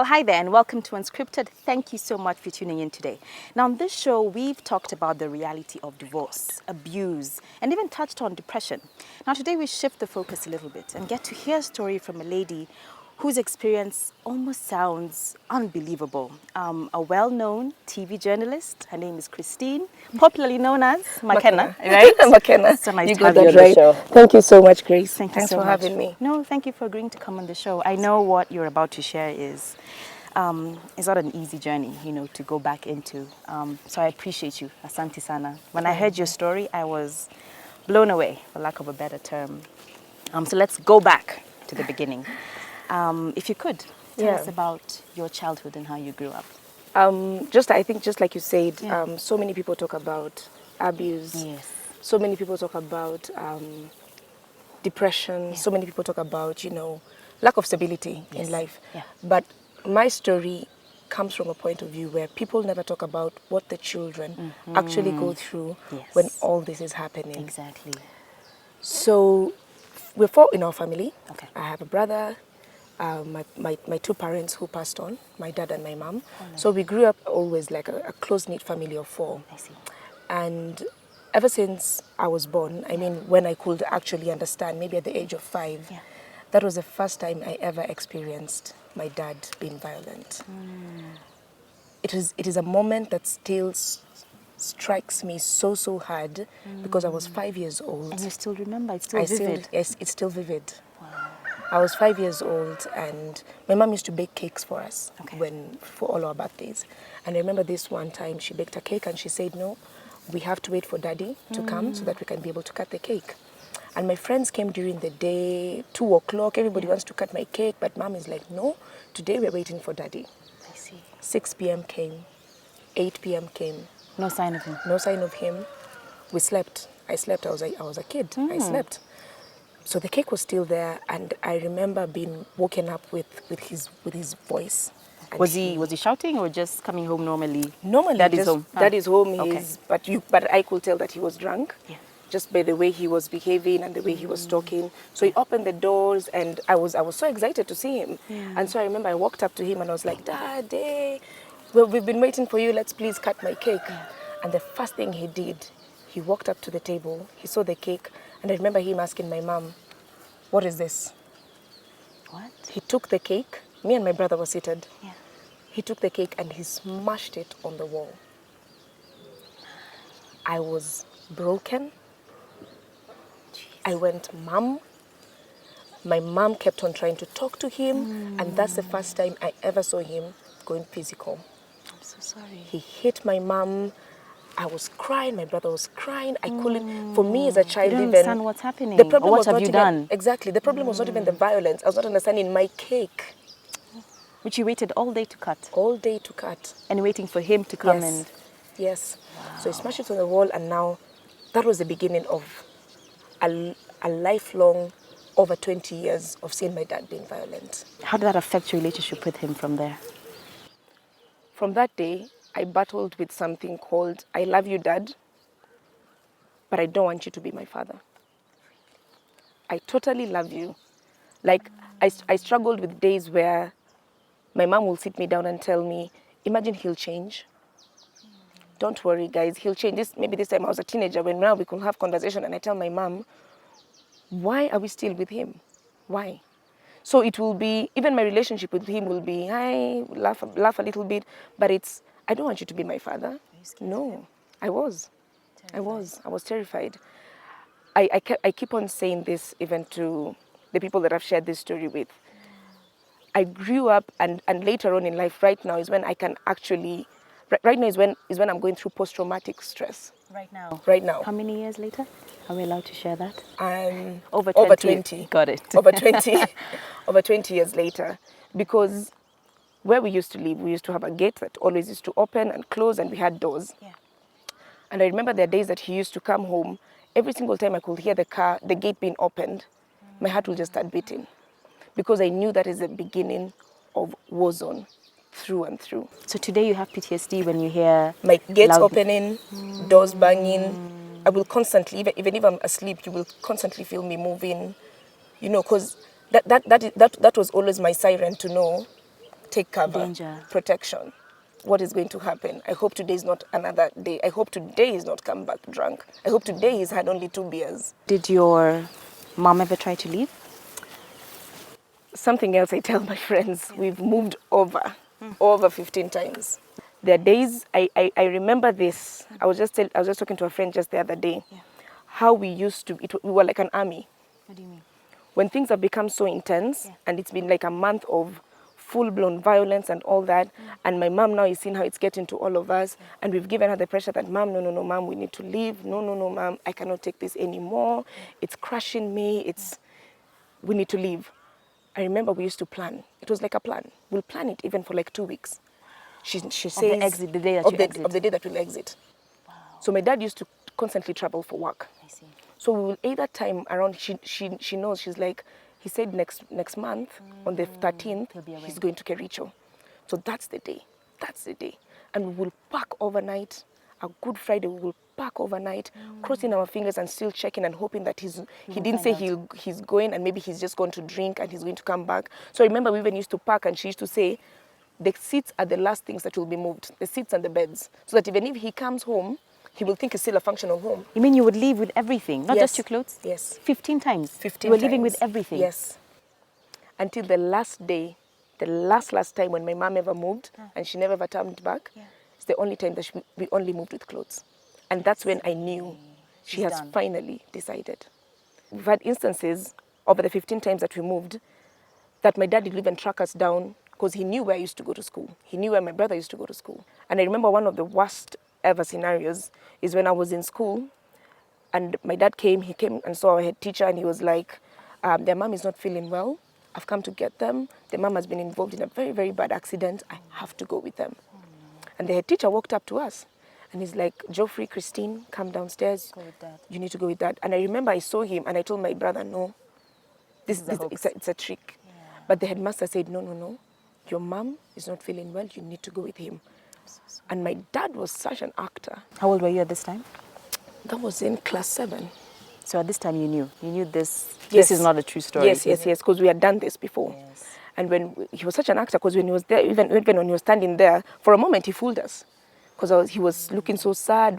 Well, hi there and welcome to Unscripted. Thank you so much for tuning in today. Now, on this show, we've talked about the reality of divorce, abuse, and even touched on depression. Now, today we shift the focus a little bit and get to hear a story from a lady whose experience almost sounds unbelievable. A well-known TV journalist. Her name is Christine, popularly known as Makena, right? Makena. So nice You to got have you that on the right. show. Thank you so much, Grace. Thanks for much having me. No, thank you for agreeing to come on the show. I know what you're about to share is it's not an easy journey, to go back into. So I appreciate you, Asante Sana. When I heard your story, I was blown away, for lack of a better term. So let's go back to the beginning. If you could, tell us about your childhood and how you grew up. I think just like you said, Yeah. so many people talk about abuse. Yes. So many people talk about depression. Yeah. So many people talk about, lack of stability Yes. in life. Yeah. But my story comes from a point of view where people never talk about what the children actually go through when all this is happening. Exactly. So we're four in our family. Okay. I have a brother, my two parents who passed on, my dad and my mom. Oh, no. So we grew up always like a close-knit family of four. I see. And ever since I was born, I mean, when I could actually understand, maybe at the age of 5, that was the first time I ever experienced my dad being violent. It is a moment that still strikes me so hard because I was 5 years old. And you still remember? It's still vivid? Yes, it's still vivid. Wow. I was 5 years old and my mom used to bake cakes for us for all our birthdays. And I remember this one time she baked a cake and she said, no, we have to wait for daddy to come so that we can be able to cut the cake. And my friends came during the day, 2 o'clock, everybody wants to cut my cake, but mom is like, no, today we're waiting for daddy. I see. 6 p.m. came, 8 p.m. came. No sign of him? No sign of him. We slept. I slept. I was a kid. I slept. So the cake was still there, and I remember being woken up with his voice. And Was he shouting or just coming home normally? Normally, Daddy's home. Daddy's home. Okay. But I could tell that he was drunk. Yeah. Just by the way he was behaving and the way he was talking. So he opened the doors, and I was so excited to see him. Yeah. And so I remember I walked up to him and I was like, Daddy, well, we've been waiting for you. Let's please cut my cake. Yeah. And the first thing he did, he walked up to the table. He saw the cake, and I remember him asking my mom, "What is this?" What? He took the cake. Me and my brother were seated. Yeah. He took the cake and he smashed it on the wall. I was broken. I went, Mom. My mom kept on trying to talk to him, and that's the first time I ever saw him going physical. I'm so sorry. He hit my mom. I was crying. My brother was crying. I couldn't. For me as a child, you don't even understand what's happening. The problem or what was have not you even, done? Exactly. The problem was not even the violence. I was not understanding my cake. Which you waited all day to cut. All day to cut. And waiting for him to come and. Yes. Wow. So he smashed it on the wall, and now that was the beginning of a lifelong, over 20 years of seeing my dad being violent. How did that affect your relationship with him from there? From that day, I battled with something called, I love you, Dad, but I don't want you to be my father. I totally love you. Like, I struggled with days where my mom will sit me down and tell me, imagine he'll change. Don't worry, guys, he'll change. Maybe this time I was a teenager, when now we could have conversation, and I tell my mom, why are we still with him? Why? So it will be, even my relationship with him will be, hi, laugh a little bit, but it's, I don't want you to be my father. No, I was terrified. I keep on saying this even to the people that I've shared this story with. I grew up, and later on in life, right now is when I can actually, right now is when I'm going through post-traumatic stress. Right now? Right now. How many years later? Are we allowed to share that? Over 20. Got it. Over 20. Over 20 years later. Because where we used to live, we used to have a gate that always used to open and close, and we had doors. Yeah. And I remember there are days that he used to come home. Every single time I could hear the gate being opened, my heart would just start beating. Because I knew that is the beginning of war zone, through and through. So today you have PTSD when you hear... My gates opening, doors banging. I will constantly, even if I'm asleep, you will constantly feel me moving. Because that was always my siren to know take cover, Danger. protection. What is going to happen? I hope today is not another day. I hope today he's not come back drunk. I hope today he's had only 2 beers. Did your mom ever try to leave? Something else I tell my friends, we've moved over 15 times. There are days, I remember this. I was just talking to a friend just the other day, how we used to, we were like an army. What do you mean? When things have become so intense, and it's been like a month of full-blown violence and all that, and my mom now is seeing how it's getting to all of us, and we've given her the pressure that, Mom, no, Mom, we need to leave. No, Mom, I cannot take this anymore. It's crushing me. We need to leave. I remember we used to plan. It was like a plan. We'll plan it even for like 2 weeks. She says Of the exit, the day that you exit. Of the day that we'll exit. Wow. So my dad used to constantly travel for work. I see. So we will either time around. She knows. She's like, he said next month on the 13th he's going to Kericho. So that's the day. That's the day. And we will pack overnight. A Good Friday we will pack overnight, crossing our fingers and still checking and hoping that he didn't say he's going and maybe he's just going to drink and he's going to come back. So I remember we even used to pack, and she used to say, the seats are the last things that will be moved, the seats and the beds, so that even if he comes home, he will think it's still a functional home. You mean you would leave with everything, not just your clothes? Yes. 15 times? 15 You were leaving times. with everything? Yes. Until the last day, the last time when my mom ever moved, and she never ever turned back. It's the only time that we only moved with clothes. And that's when I knew she has finally decided. We've had instances over the 15 times that we moved that my dad did even track us down because he knew where I used to go to school. He knew where my brother used to go to school. And I remember one of the worst ever scenarios is when I was in school and my dad came, and saw our head teacher, and he was like, their mom is not feeling well. I've come to get them. Their mom has been involved in a very, very bad accident. I have to go with them. And the head teacher walked up to us and he's like, Geoffrey, Christine, come downstairs. Go with Dad. You need to go with Dad. And I remember I saw him and I told my brother, no, it's a trick. Yeah. But the headmaster said, no, your mom is not feeling well. You need to go with him. And my dad was such an actor. How old were you at this time? That was in class 7. So at this time you knew this is not a true story. Yes, because we had done this before. Yes. And when he was such an actor, because when he was there, even when he was standing there, for a moment he fooled us. Because he was looking so sad,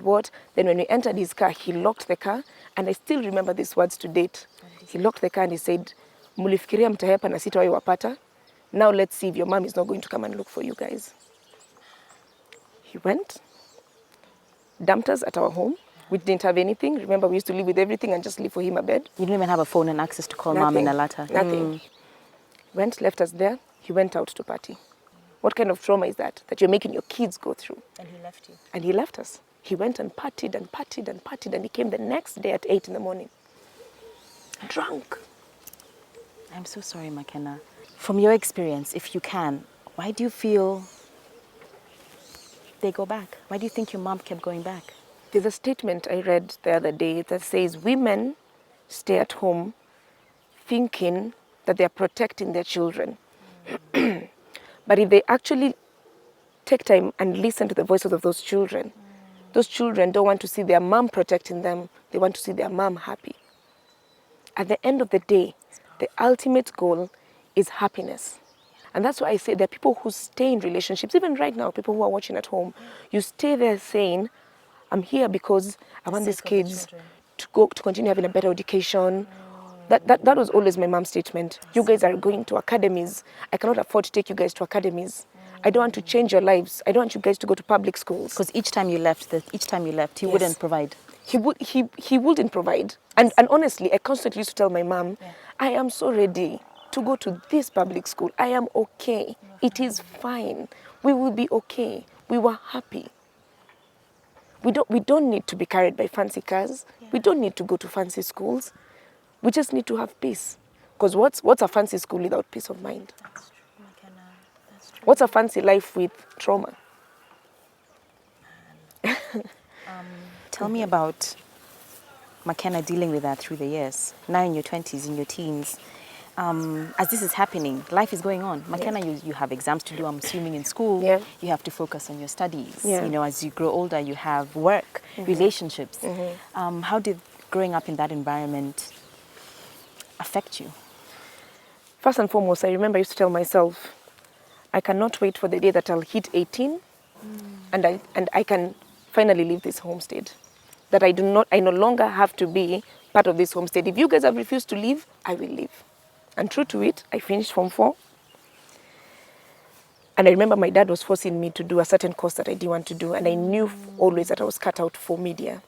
Then when we entered his car, he locked the car. And I still remember these words to date. He locked the car and he said, Mulifikiria mtahepa na sitawahi wapata. Now let's see if your mom is not going to come and look for you guys. He went, dumped us at our home. We didn't have anything. Remember, we used to live with everything and just leave for him a bed. You didn't even have a phone and access to call Mom and Alata? Nothing. Went, left us there. He went out to party. What kind of trauma is that you're making your kids go through? And he left you? And he left us. He went and partied and partied and partied, and he came the next day at 8 in the morning. Drunk. I'm so sorry, Makena. From your experience, if you can, why do you feel they go back? Why do you think your mom kept going back? There's a statement I read the other day that says women stay at home thinking that they're protecting their children. But if they actually take time and listen to the voices of those children don't want to see their mom protecting them. They want to see their mom happy. At the end of the day, the ultimate goal is happiness. And that's why I say there are people who stay in relationships, even right now, people who are watching at home. You stay there saying, I'm here because I want these kids to continue having a better education. That was always my mom's statement. You guys are going to academies. I cannot afford to take you guys to academies. I don't want to change your lives. I don't want you guys to go to public schools. Because each time you left, he wouldn't provide. He wouldn't provide. And honestly, I constantly used to tell my mom, I am so ready to go to this public school. I am okay. It is fine. We will be okay. We were happy. We don't need to be carried by fancy cars. We don't need to go to fancy schools. We just need to have peace. Because what's a fancy school without peace of mind? That's true, Makena. That's true. What's a fancy life with trauma? Tell me about Makena dealing with that through the years. Now in your 20s, in your teens. As this is happening, life is going on. Makena, you have exams to do, I'm assuming, in school. Yeah. You have to focus on your studies. Yeah. You know, as you grow older, you have work, relationships. How did growing up in that environment affect you? First and foremost, I remember I used to tell myself, I cannot wait for the day that I'll hit 18 and I can finally leave this homestead. That I no longer have to be part of this homestead. If you guys have refused to leave, I will leave. And true to it, I finished Form 4. And I remember my dad was forcing me to do a certain course that I didn't want to do. And I knew always that I was cut out for media.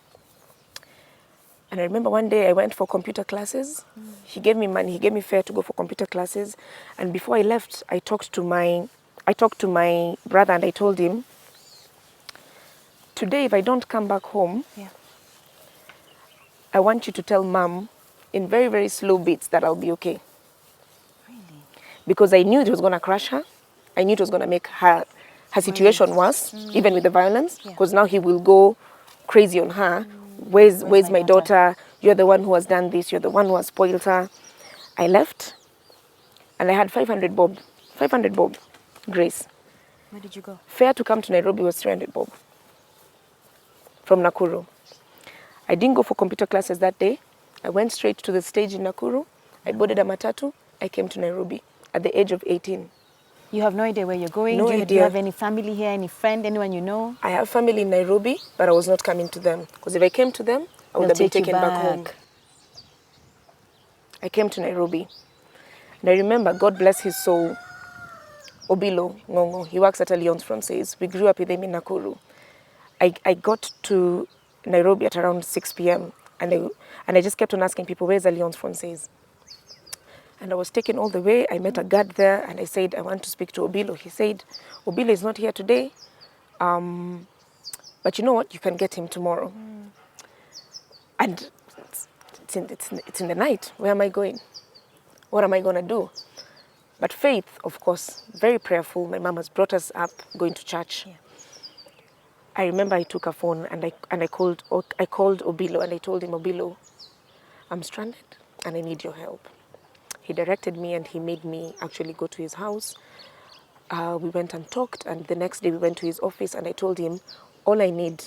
And I remember one day I went for computer classes. He gave me money, he gave me fare to go for computer classes. And before I left, I talked to my brother and I told him, today if I don't come back home, I want you to tell Mom in very, very slow beats that I'll be okay. Really? Because I knew it was going to crush her. I knew it was going to make her situation worse, even with the violence. Because now he will go crazy on her. Where's my daughter? You're the one who has done this. You're the one who has spoiled her. I left and I had 500 bob. 500 bob, Grace. Where did you go? Fare to come to Nairobi was 300 bob from Nakuru. I didn't go for computer classes that day. I went straight to the stage in Nakuru. I boarded a matatu. I came to Nairobi at the age of 18. You have no idea where you're going? No Do idea. you have any family here, any friend, anyone you know? I have family in Nairobi, but I was not coming to them. Because if I came to them, I would have been taken back home. I came to Nairobi. And I remember, God bless his soul, Obilo Ngongo. He works at Alliance Francaise. We grew up with him in Nakuru. I got to Nairobi at around 6 p.m. And I just kept on asking people, where's Alliance Francaise? And I was taken all the way. I met a guard there and I said, I want to speak to Obilo. He said, Obilo is not here today, but you know what? You can get him tomorrow. And it's in the night. Where am I going? What am I going to do? But faith, of course, very prayerful. My mom has brought us up going to church. Yeah. I remember I took a phone and I called Obilo and I told him, Obilo, I'm stranded and I need your help. He directed me and he made me actually go to his house. We went and talked, and the next day we went to his office and I told him, all I need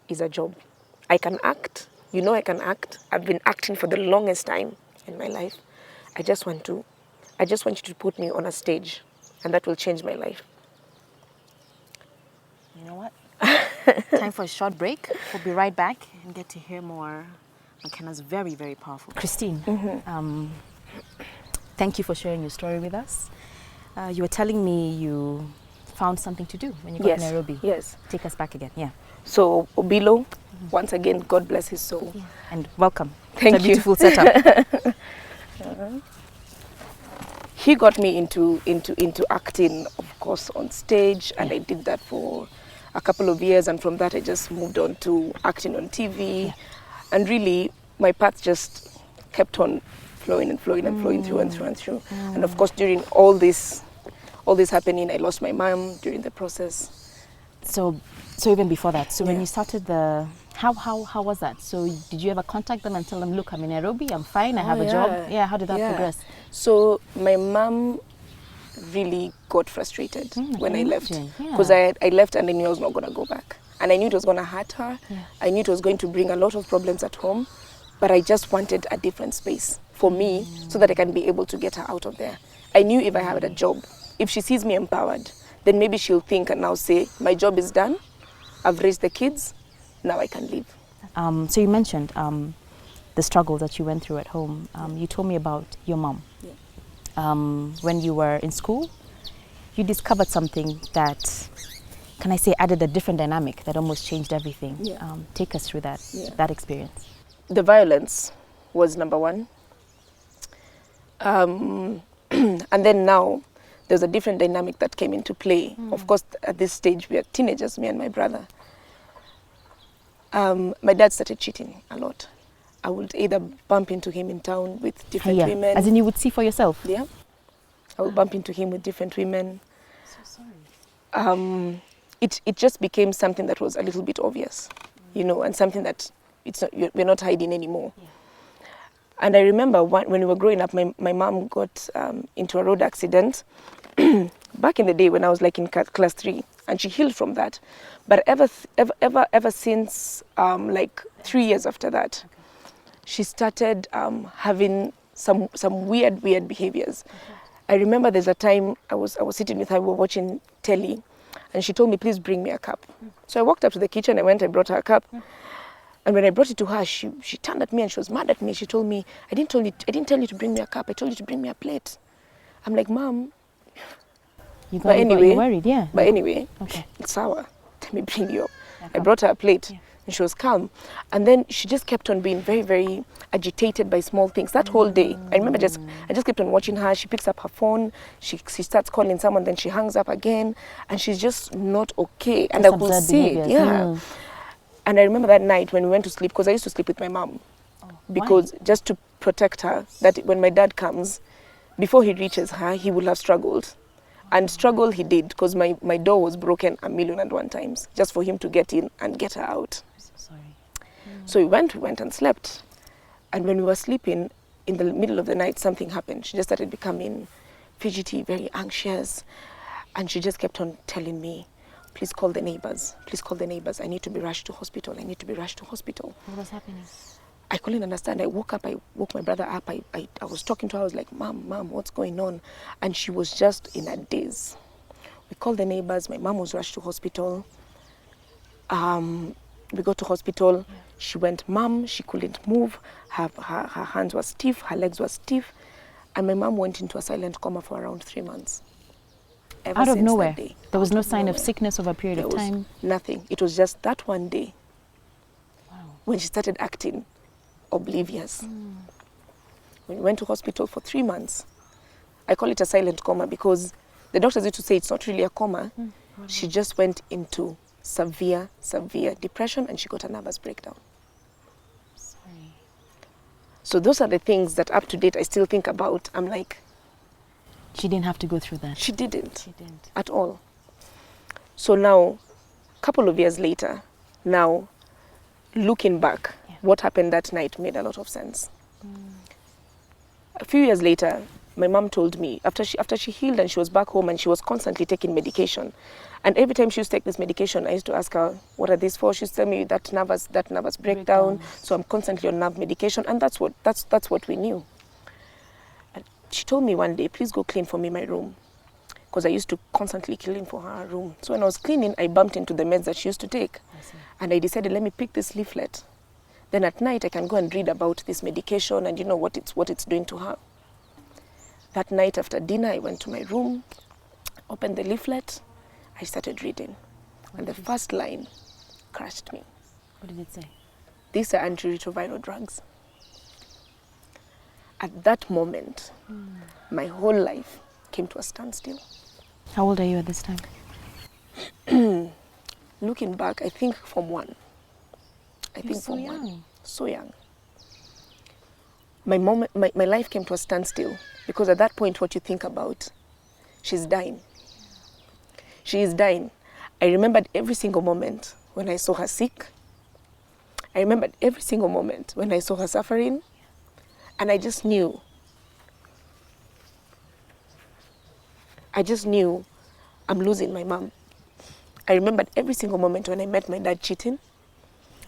is a job. I can act. You know I can act. I've been acting for the longest time in my life. I just want you to put me on a stage and that will change my life. You know what? Time for a short break. We'll be right back and get to hear more. Makena's very, very powerful. Christine, thank you for sharing your story with us. You were telling me you found something to do when you got to Nairobi. Yes. Take us back again, yeah. So Obilo, once again, God bless his soul. Yeah. And welcome. Thank it's a you. beautiful setup. He got me into acting, of course, on stage, and I did that for a couple of years, and from that I just moved on to acting on TV. Yeah. And really, my path just kept on flowing and flowing and flowing through and through and through. And of course, during all this happening, I lost my mom during the process. So even before that, when you started how was that? So did you ever contact them and tell them, look, I'm in Nairobi, I'm fine, I have a job? Yeah, how did that progress? So my mom really got frustrated when I left. Because I left and I knew I was not going to go back. And I knew it was going to hurt her. Yeah. I knew it was going to bring a lot of problems at home. But I just wanted a different space for me so that I can be able to get her out of there. I knew if I had a job, if she sees me empowered, then maybe she'll think and now say, my job is done. I've raised the kids. Now I can leave. So you mentioned the struggle that you went through at home. You told me about your mom. Yeah. When you were in school, you discovered something that, can I say, added a different dynamic that almost changed everything. Yeah. Take us through that experience. The violence was number one. And then now, there's a different dynamic that came into play. Of course, at this stage, we are teenagers, me and my brother. My dad started cheating a lot. I would either bump into him in town with different women. As in you would see for yourself? Yeah. I would bump into him with different women. So sorry. It just became something that was a little bit obvious, you know, and something that we're not hiding anymore. Yeah. And I remember when we were growing up, my mom got into a road accident back in the day when I was like in class 3, and she healed from that. But ever since like 3 years after that, she started having some weird behaviors. I remember there's a time I was sitting with her, we were watching telly, and she told me, please bring me a cup. So I walked up to the kitchen, I brought her a cup. And when I brought it to her, she turned at me and she was mad at me. She told me, I didn't tell you to bring me a cup, I told you to bring me a plate. I'm like, Mom. You worried, yeah. But anyway, okay. It's sour. Let me bring you up. I brought her a plate. Yeah. And she was calm. And then she just kept on being very, very agitated by small things. That whole day, I remember I just kept on watching her. She picks up her phone, she starts calling someone, then she hangs up again, and she's just not okay. And I could see it, yeah. And I remember that night when we went to sleep, because I used to sleep with my mom, because just to protect her, that when my dad comes, before he reaches her, he will have struggled. And struggle he did, because my door was broken 1,000,001 times, just for him to get in and get her out. So we went and slept. And when we were sleeping, in the middle of the night, something happened. She just started becoming fidgety, very anxious. And she just kept on telling me, please call the neighbors. Please call the neighbors. I need to be rushed to hospital. I need to be rushed to hospital. What was happening? I couldn't understand. I woke my brother up. I was talking to her. I was like, Mom, what's going on? And she was just in a daze. We called the neighbors. My mom was rushed to hospital. We got to hospital. Yeah. She went mum. She couldn't move. Her hands were stiff. Her legs were stiff. And my mom went into a silent coma for around 3 months. Out of nowhere? There was no sign of sickness over a period of time? Nothing. It was just that one day when she started acting oblivious. When we went to hospital for 3 months, I call it a silent coma because the doctors used to say it's not really a coma. She just went into severe depression and she got a nervous breakdown. Sorry. So those are the things that up to date I still think about. I'm like, she didn't have to go through that. She didn't at all. So now, a couple of years later, now looking back, what happened that night made a lot of sense. A few years later, my mom told me, after she healed and she was back home and she was constantly taking medication, and every time she used to take this medication, I used to ask her, what are these for? She used to tell me that nervous breakdown. So I'm constantly on nerve medication, and that's what we knew. And she told me one day, please go clean for me my room, because I used to constantly clean for her room. So when I was cleaning, I bumped into the meds that she used to take, and I decided, let me pick this leaflet. Then at night I can go and read about this medication and what it's doing to her. That night after dinner, I went to my room, opened the leaflet, I started reading. And the first line crushed me. What did it say? These are antiretroviral drugs. At that moment, my whole life came to a standstill. How old are you at this time? Looking back, I think Form 1. So young. So young. My life came to a standstill because at that point, what you think about, she's dying. She is dying. I remembered every single moment when I saw her sick. I remembered every single moment when I saw her suffering. And I just knew I'm losing my mom. I remembered every single moment when I met my dad cheating.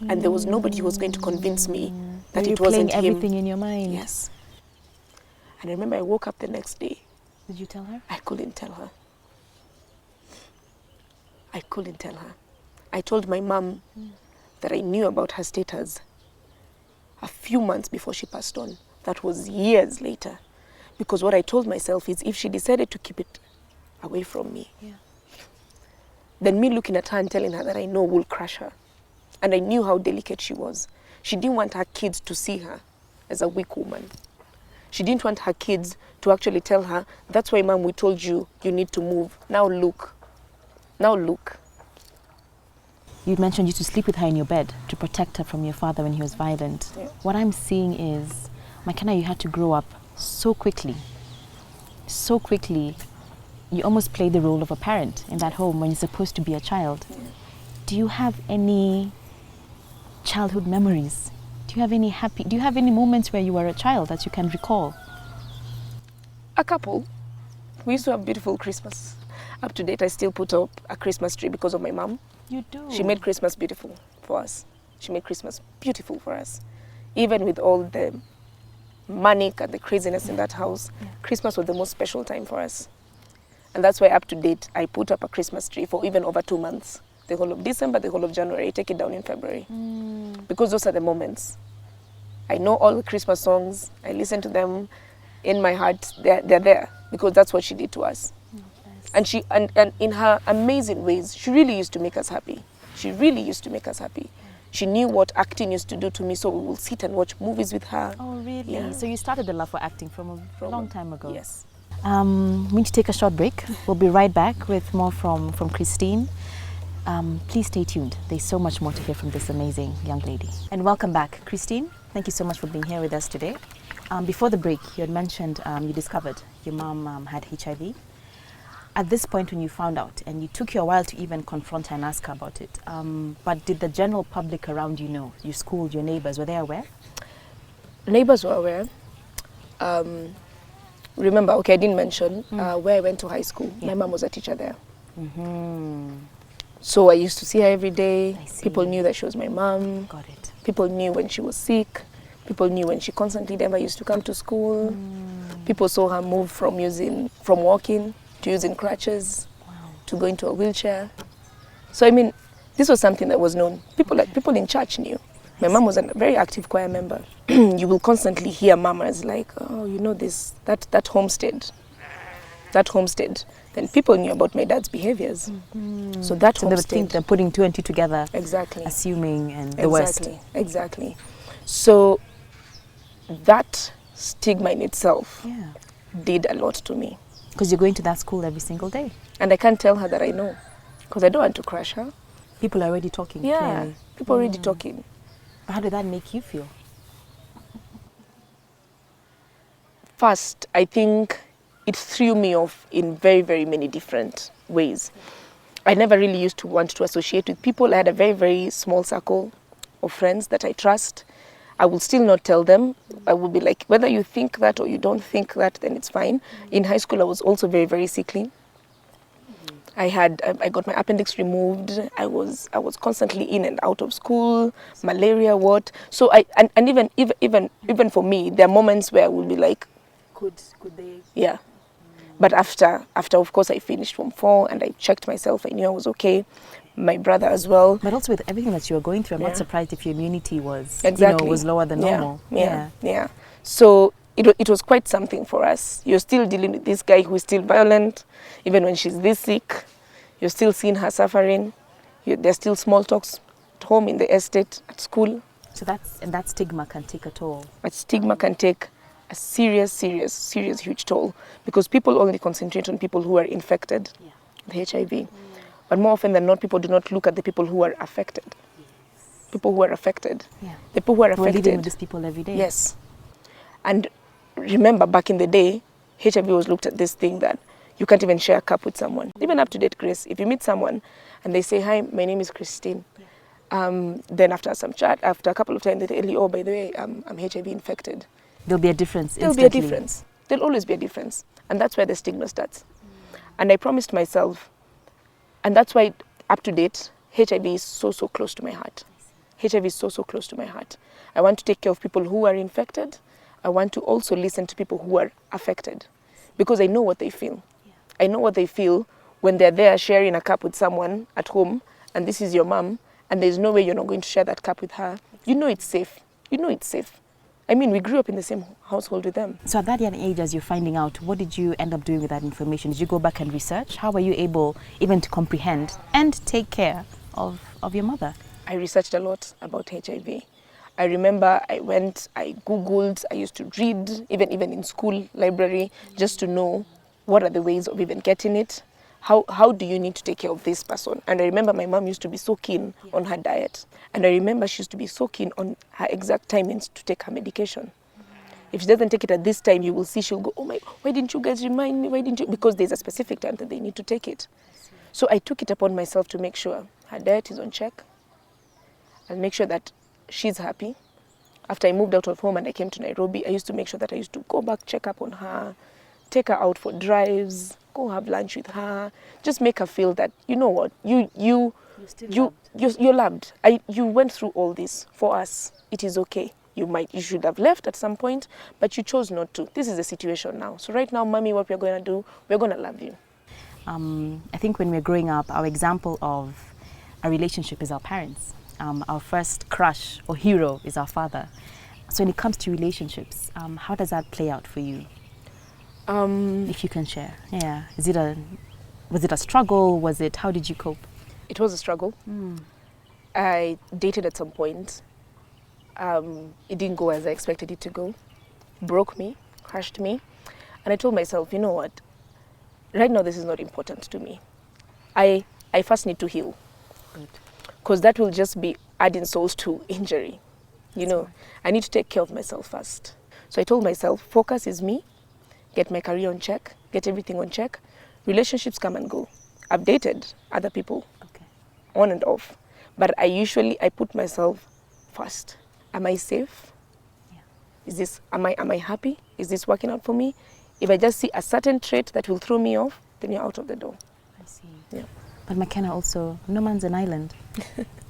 And there was nobody who was going to convince me that it wasn't him. Everything in your mind. Yes. And I remember I woke up the next day. Did you tell her? I couldn't tell her. I couldn't tell her. I told my mom that I knew about her status a few months before she passed on. That was years later. Because what I told myself is if she decided to keep it away from me, then me looking at her and telling her that I know will crush her. And I knew how delicate she was. She didn't want her kids to see her as a weak woman. She didn't want her kids to actually tell her, that's why, Mom, we told you, you need to move. Now look. Now look. You mentioned you used to sleep with her in your bed to protect her from your father when he was violent. Yeah. What I'm seeing is, Makena, you had to grow up so quickly. So quickly. You almost play the role of a parent in that home when you're supposed to be a child. Yeah. Do you have any childhood memories? Do you have any moments where you were a child that you can recall? A couple. We used to have beautiful Christmas. Up to date, I still put up a Christmas tree because of my mom. You do? She made Christmas beautiful for us. She made Christmas beautiful for us. Even with all the manic at the craziness in that house, Christmas was the most special time for us. And that's why up to date, I put up a Christmas tree for even over 2 months. The whole of December, the whole of January, I take it down in February. Because those are the moments. I know all the Christmas songs. I listen to them in my heart. They're there because that's what she did to us. And she and in her amazing ways, she really used to make us happy. She really used to make us happy. She knew what acting used to do to me, so we will sit and watch movies with her. Oh, really? Yeah. So you started the love for acting from a long time ago? Yes. We need to take a short break. We'll be right back with more from Christine. Please stay tuned. There's so much more to hear from this amazing young lady. And welcome back, Christine. Thank you so much for being here with us today. Before the break, you had mentioned you discovered your mom had HIV. At this point when you found out, and it took you a while to even confront her and ask her about it, but did the general public around you know? Your school, your neighbors, were they aware? Neighbors were aware. Remember, okay, I didn't mention where I went to high school. My mom was a teacher there. So I used to see her every day. People knew that she was my mom. Got it. People knew when she was sick. People knew when she constantly never used to come to school. People saw her move from walking to using crutches, to going to a wheelchair. So I mean, this was something that was known. People in church knew. My mom was a very active choir member. You will constantly hear mamas like, oh, you know this, that homestead. Then people knew about my dad's behaviors. So that So they would think they're putting two and two together. Exactly. Assuming and the worst. Exactly. So that stigma in itself did a lot to me. Because you're going to that school every single day. And I can't tell her that I know. Because I don't want to crush her. People are already talking. Yeah, Clearly. people are already talking. How did that make you feel? First, I think it threw me off in very, very many different ways. I never really used to want to associate with people. I had a very, very small circle of friends that I trust. I will still not tell them. I will be like, whether you think that or you don't think that, then it's fine. In high school, I was also very, very sickly. I got my appendix removed. I was constantly in and out of school, malaria, what. So even for me, there are moments where I will be like, could they? Yeah. But after of course I finished Form 4 and I checked myself, I knew I was okay. My brother as well. But also with everything that you were going through, I'm not surprised if your immunity was was lower than Yeah. normal. Yeah. So it was quite something for us. You're still dealing with this guy who is still violent, even when she's this sick. You're still seeing her suffering. There's still small talks at home, in the estate, at school. So that stigma can take a toll. But stigma can take a serious, huge toll, because people only concentrate on people who are infected with HIV. But more often than not, people do not look at the people who are affected. People who are affected. Yeah. The people who are affected. We're living with these people every day. Yes. And remember, back in the day, HIV was looked at this thing that you can't even share a cup with someone. Even up to date, Grace, if you meet someone and they say, hi, my name is Christine. Then after some chat, after a couple of times, they tell you, oh, by the way, I'm HIV infected. There'll be a difference There'll instantly. be a difference. There'll always be a difference. And that's where the stigma starts. And I promised myself, and that's why up to date, HIV is so close to my heart. HIV is so close to my heart. I want to take care of people who are infected. I want to also listen to people who are affected, because I know what they feel. I know what they feel when they're there sharing a cup with someone at home, and this is your mom, and there's no way you're not going to share that cup with her. You know it's safe. You know it's safe. I mean, we grew up in the same household with them. So at that young age, as you're finding out, what did you end up doing with that information? Did you go back and research? How were you able even to comprehend and take care of your mother? I researched a lot about HIV. I remember I Googled, I used to read, even in school library, just to know what are the ways of even getting it. How do you need to take care of this person? And I remember my mom used to be so keen on her diet. And I remember she used to be so keen on her exact timings to take her medication. If she doesn't take it at this time, you will see she'll go, oh my, why didn't you guys remind me? Why didn't you? Because there's a specific time that they need to take it. So I took it upon myself to make sure her diet is on check. I'll make sure that she's happy. After I moved out of home and I came to Nairobi, I used to make sure that I used to go back, check up on her, take her out for drives, go have lunch with her, just make her feel that, you know what, you're loved. You went through all this for us. It is okay. You should have left at some point, but you chose not to. This is the situation now. So right now, mommy, what we're going to do, we're going to love you. I think when we're growing up, our example of a relationship is our parents. Our first crush or hero is our father. So when it comes to relationships, how does that play out for you? If you can share. Yeah. Was it a struggle? How did you cope? It was a struggle. I dated at some point. It didn't go as I expected it to go. Broke me, crushed me. And I told myself, you know what? Right now, this is not important to me. I first need to heal. Because that will just be adding souls to injury. You know, I need to take care of myself first. So I told myself, focus is me. Get my career on check. Get everything on check. Relationships come and go. I've dated other people, on and off. But I put myself first. Am I safe? Yeah. Am I happy? Is this working out for me? If I just see a certain trait that will throw me off, then you're out of the door. I see. Yeah. But Makena, also, no man's an island.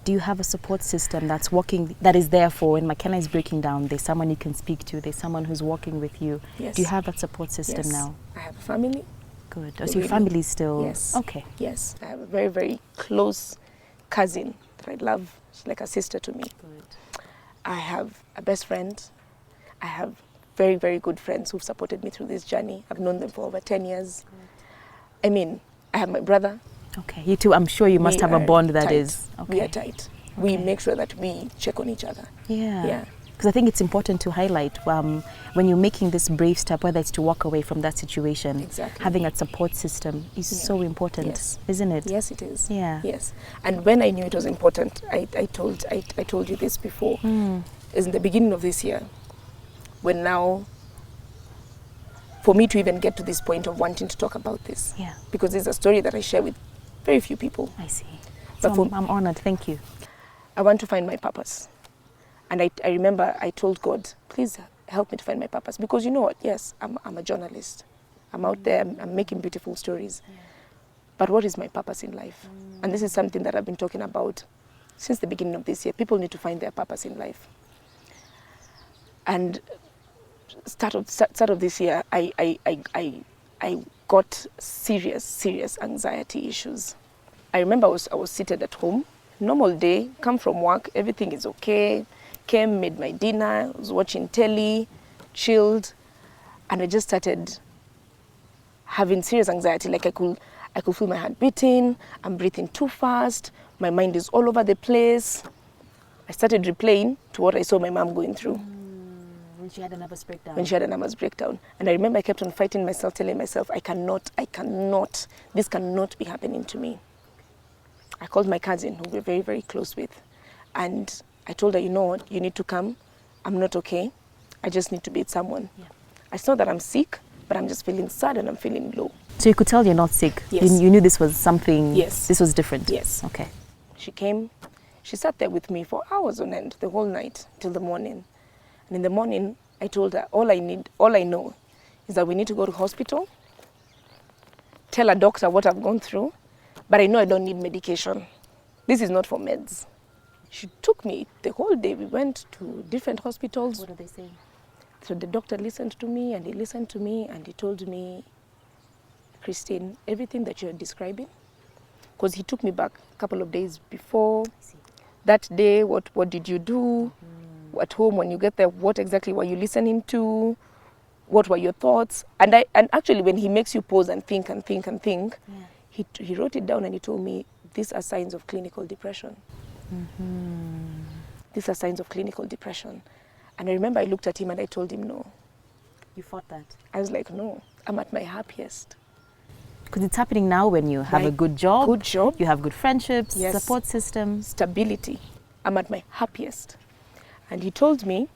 Do you have a support system that's working, that is there for when Makena is breaking down? There's someone you can speak to. There's someone who's walking with you. Yes. Do you have that support system now? I have a family. Good. Oh, so your family is still... Yes. Okay. Yes. I have a very, very close cousin that I love. She's like a sister to me. Good. I have a best friend. I have very, very good friends who've supported me through this journey. I've known them for over 10 years. Good. I mean, I have my brother. Okay. You two, I'm sure you must have a bond that tight. is... Okay. We are tight. Okay. We make sure that we check on each other. Yeah. Yeah. Because I think it's important to highlight when you're making this brave step, whether it's to walk away from that situation, exactly. having that support system is so important, yes. isn't it? Yes, it is. Yeah. Yes. And when I knew it was important, I told you this before, is in the beginning of this year, when now, for me to even get to this point of wanting to talk about this, because it's a story that I share with very few people. I see. But so I'm honored. Thank you. I want to find my purpose. And I remember I told God, please help me to find my purpose. Because you know what? Yes, I'm a journalist. I'm out there, I'm making beautiful stories. Yeah. But what is my purpose in life? And this is something that I've been talking about since the beginning of this year. People need to find their purpose in life. And start of this year, I got serious anxiety issues. I remember I was seated at home, normal day, come from work, everything is okay. Came, made my dinner, was watching telly, chilled, and I just started having serious anxiety. Like I could feel my heart beating, I'm breathing too fast, my mind is all over the place. I started replaying to what I saw my mom going through. When she had a nervous breakdown. When she had a nervous breakdown. And I remember I kept on fighting myself, telling myself, I cannot, this cannot be happening to me. I called my cousin, who we're very, very close with, and I told her, you know what, you need to come. I'm not okay. I just need to be with someone. Yeah. I saw that I'm sick, but I'm just feeling sad and I'm feeling low. So you could tell you're not sick? Yes. You knew this was something, yes. This was different? Yes. Okay. She came, she sat there with me for hours on end, the whole night, till the morning. And in the morning, I told her, all I know is that we need to go to hospital, tell a doctor what I've gone through, but I know I don't need medication. This is not for meds. She took me the whole day. We went to different hospitals. What are they saying? So the doctor listened to me and he listened to me and he told me, Christine, everything that you're describing, because he took me back a couple of days before. That day, what did you do? At home, when you get there, what exactly were you listening to? What were your thoughts? And actually, when he makes you pause and think, he wrote it down and he told me, these are signs of clinical depression. These are signs of clinical depression. And I remember I looked at him and I told him no. You fought that? I was like, no, I'm at my happiest. Because it's happening now when you have a good job. Good job. You have good friendships, yes. Support systems. Stability. I'm at my happiest. And he told me,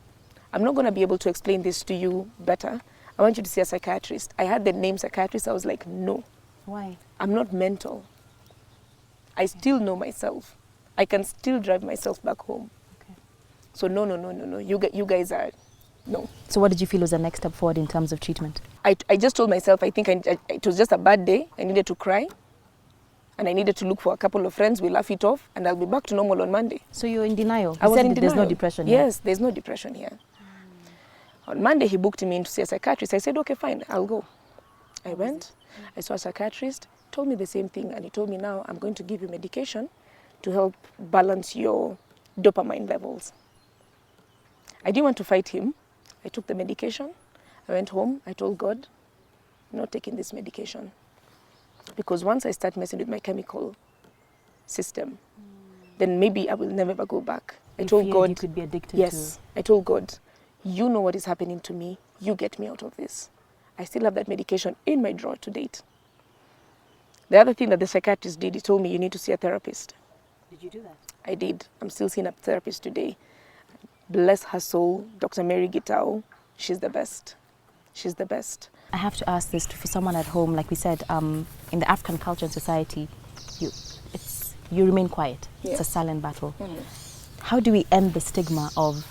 I'm not going to be able to explain this to you better. I want you to see a psychiatrist. I had the name psychiatrist. I was like, no. Why? I'm not mental. I still know myself. I can still drive myself back home. Okay. So no. You guys are, no. So what did you feel was the next step forward in terms of treatment? I just told myself, I think it was just a bad day. I needed to cry. and I needed to look for a couple of friends. We laugh it off, and I'll be back to normal on Monday. So you're in denial? I was in There's denial. no depression here? Yes, there's no depression here. On Monday, he booked me in to see a psychiatrist. I said, okay, fine, I'll go. I went, I saw a psychiatrist, told me the same thing, and he told me, now I'm going to give you medication to help balance your dopamine levels. I didn't want to fight him. I took the medication. I went home. I told God, I'm not taking this medication. Because once I start messing with my chemical system, then maybe I will never ever go back. I told God, you could be addicted yes, to. I told God, you know what is happening to me. You get me out of this. I still have that medication in my drawer to date. The other thing that the psychiatrist did, he told me, you need to see a therapist. Did you do that? I did. I'm still seeing a therapist today. Bless her soul, Dr. Mary Gitao. She's the best. She's the best. I have to ask this for someone at home. Like we said, in the African culture and society, you remain quiet. Yeah. It's a silent battle. Mm. How do we end the stigma of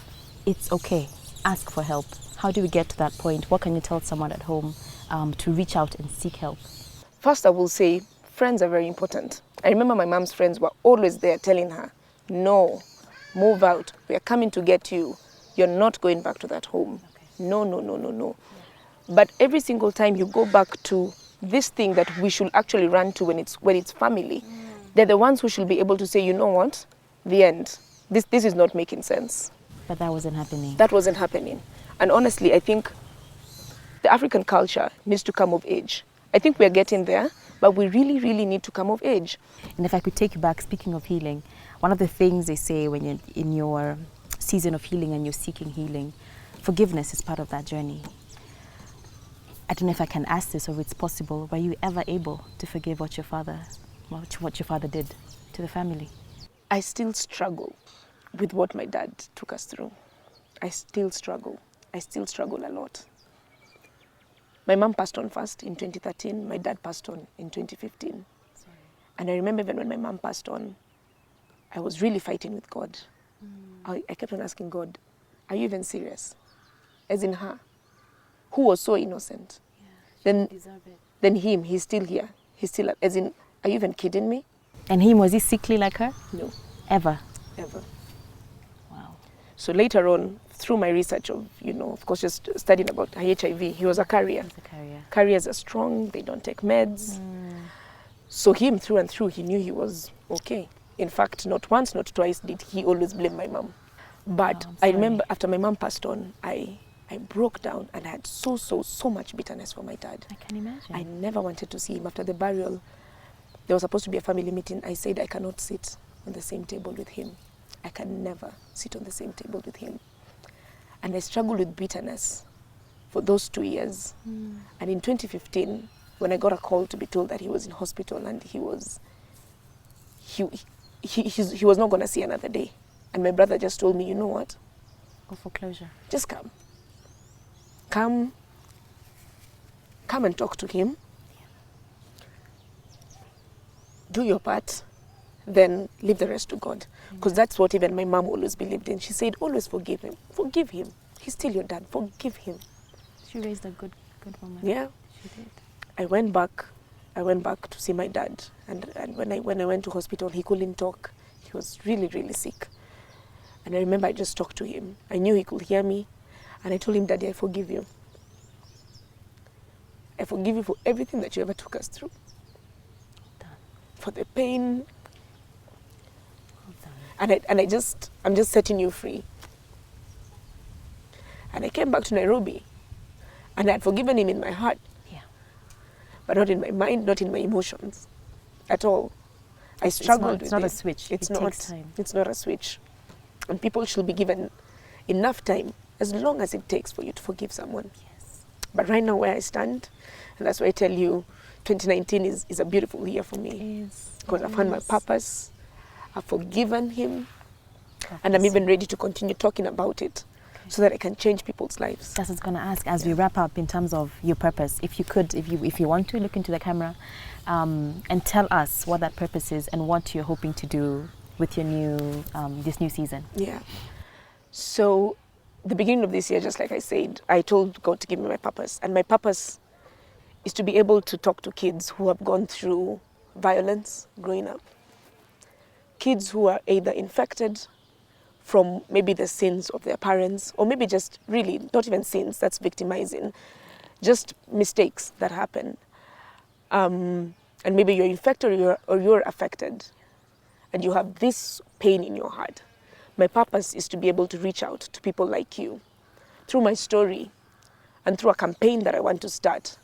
it's okay, ask for help? How do we get to that point? What can you tell someone at home to reach out and seek help? First, I will say friends are very important. I remember my mom's friends were always there telling her, no, move out. We are coming to get you. You're not going back to that home. Okay. No, no, no, no, no. Yeah. But every single time you go back to this thing that we should actually run to when it's family, they're the ones who should be able to say, you know what, the end. This is not making sense. But that wasn't happening. That wasn't happening. And honestly, I think the African culture needs to come of age. I think we're getting there, but we really, really need to come of age. And if I could take you back, speaking of healing, one of the things they say when you're in your season of healing and you're seeking healing, forgiveness is part of that journey. I don't know if I can ask this or if it's possible. Were you ever able to forgive what your father did to the family? I still struggle with what my dad took us through. I still struggle. I still struggle a lot. My mom passed on first in 2013. My dad passed on in 2015. Sorry. And I remember even when my mom passed on, I was really fighting with God. I kept on asking God, are you even serious? As in her, who was so innocent. Yeah, then him, he's still here. He's still, as in, are you even kidding me? And him, was he sickly like her? No. Ever? Ever. Wow. So later on, through my research of, of course, just studying about HIV, he was a carrier. He's a carrier. Carriers are strong, they don't take meds. So him, through and through, he knew he was okay. In fact, not once, not twice did he always blame my mom. But I remember after my mom passed on, I broke down and I had so much bitterness for my dad. I can imagine. I never wanted to see him. After the burial, there was supposed to be a family meeting. I said I cannot sit on the same table with him. I can never sit on the same table with him. And I struggled with bitterness for those 2 years. And in 2015, when I got a call to be told that he was in hospital and he was not going to see another day. And my brother just told me, you know what? Go for closure. Just come. Come and talk to him. Do your part. Then leave the rest to God. Because that's what even my mom always believed in. She said, always forgive him. Forgive him. He's still your dad. Forgive him. She raised a good woman. Yeah. She did. I went back to see my dad. And when I went to hospital, he couldn't talk. He was really, really sick. And I remember I just talked to him. I knew he could hear me. And I told him, Daddy, I forgive you. I forgive you for everything that you ever took us through. Done. For the pain. Well done. And I'm just setting you free. And I came back to Nairobi. And I had forgiven him in my heart. Yeah. But not in my mind, not in my emotions. At all. I struggled with it. It's not a switch. It takes time. It's not a switch. And people should be given enough time, as long as it takes for you to forgive someone. Yes. But right now where I stand, and that's why I tell you, 2019 is a beautiful year for me. Because I've found my purpose. I've forgiven him. And I'm even ready to continue talking about it. So that I can change people's lives. That's what I was going to ask as we wrap up in terms of your purpose. If you want to, look into the camera and tell us what that purpose is and what you're hoping to do with your this new season. Yeah. So the beginning of this year, just like I said, I told God to give me my purpose. And my purpose is to be able to talk to kids who have gone through violence growing up. Kids who are either infected from maybe the sins of their parents, or maybe just really not even sins, that's victimizing, just mistakes that happen. And maybe you're infected or you're affected, and you have this pain in your heart. My purpose is to be able to reach out to people like you through my story and through a campaign that I want to start,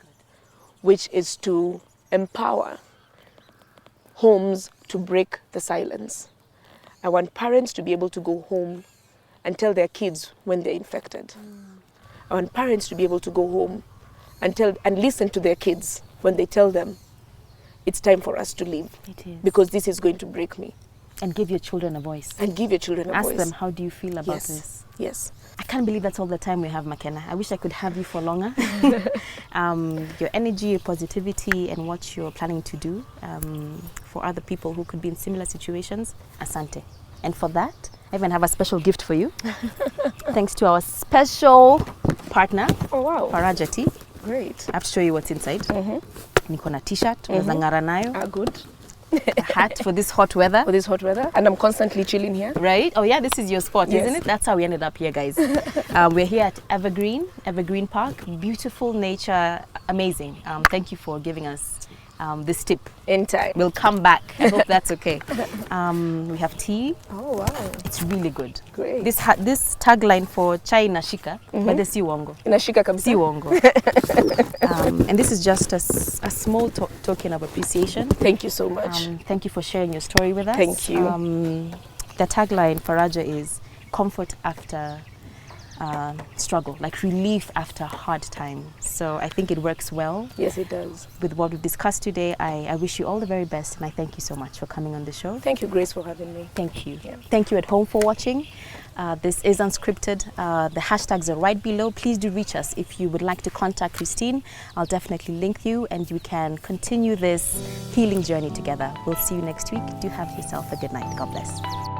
which is to empower homes to break the silence. I want parents to be able to go home and tell their kids when they're infected. I want parents to be able to go home and listen to their kids when they tell them, it's time for us to leave. It is. Because this is going to break me. And give your children a voice. And give your children a voice. Ask them, how do you feel about this? Yes. I can't believe that's all the time we have, Makena. I wish I could have you for longer. Your energy, your positivity, and what you're planning to do for other people who could be in similar situations, asante. And for that, I even have a special gift for you. Thanks to our special partner, Oh, wow. Faraja Tea. Great. I have to show you what's inside. Niko na t-shirt, unaweza nayo. Ah, good. A hat for this hot weather. For this hot weather. And I'm constantly chilling here. Right? Oh yeah, this is your spot, Yes. isn't it? That's how we ended up here, guys. We're here at Evergreen Park. Beautiful nature, amazing. Thank you for giving us this tip. Anytime. We'll come back. I hope that's okay. We have tea. Oh, wow. It's really good. Great. This tagline for chai nashika, but the si uongo. Inashika kabisa. Si uongo. And this is just a small token of appreciation. Thank you so much. Thank you for sharing your story with us. Thank you. The tagline for Raja is comfort after struggle, like relief after hard time. So I think it works well. Yes, it does. With what we've discussed today, I wish you all the very best, and I thank you so much for coming on the show. Thank you, Grace, for having me. Thank you. Yeah. Thank you at home for watching. This is Unscripted. The hashtags are right below. Please do reach us if you would like to contact Christine. I'll definitely link you, and we can continue this healing journey together. We'll see you next week. Do have yourself a good night. God bless.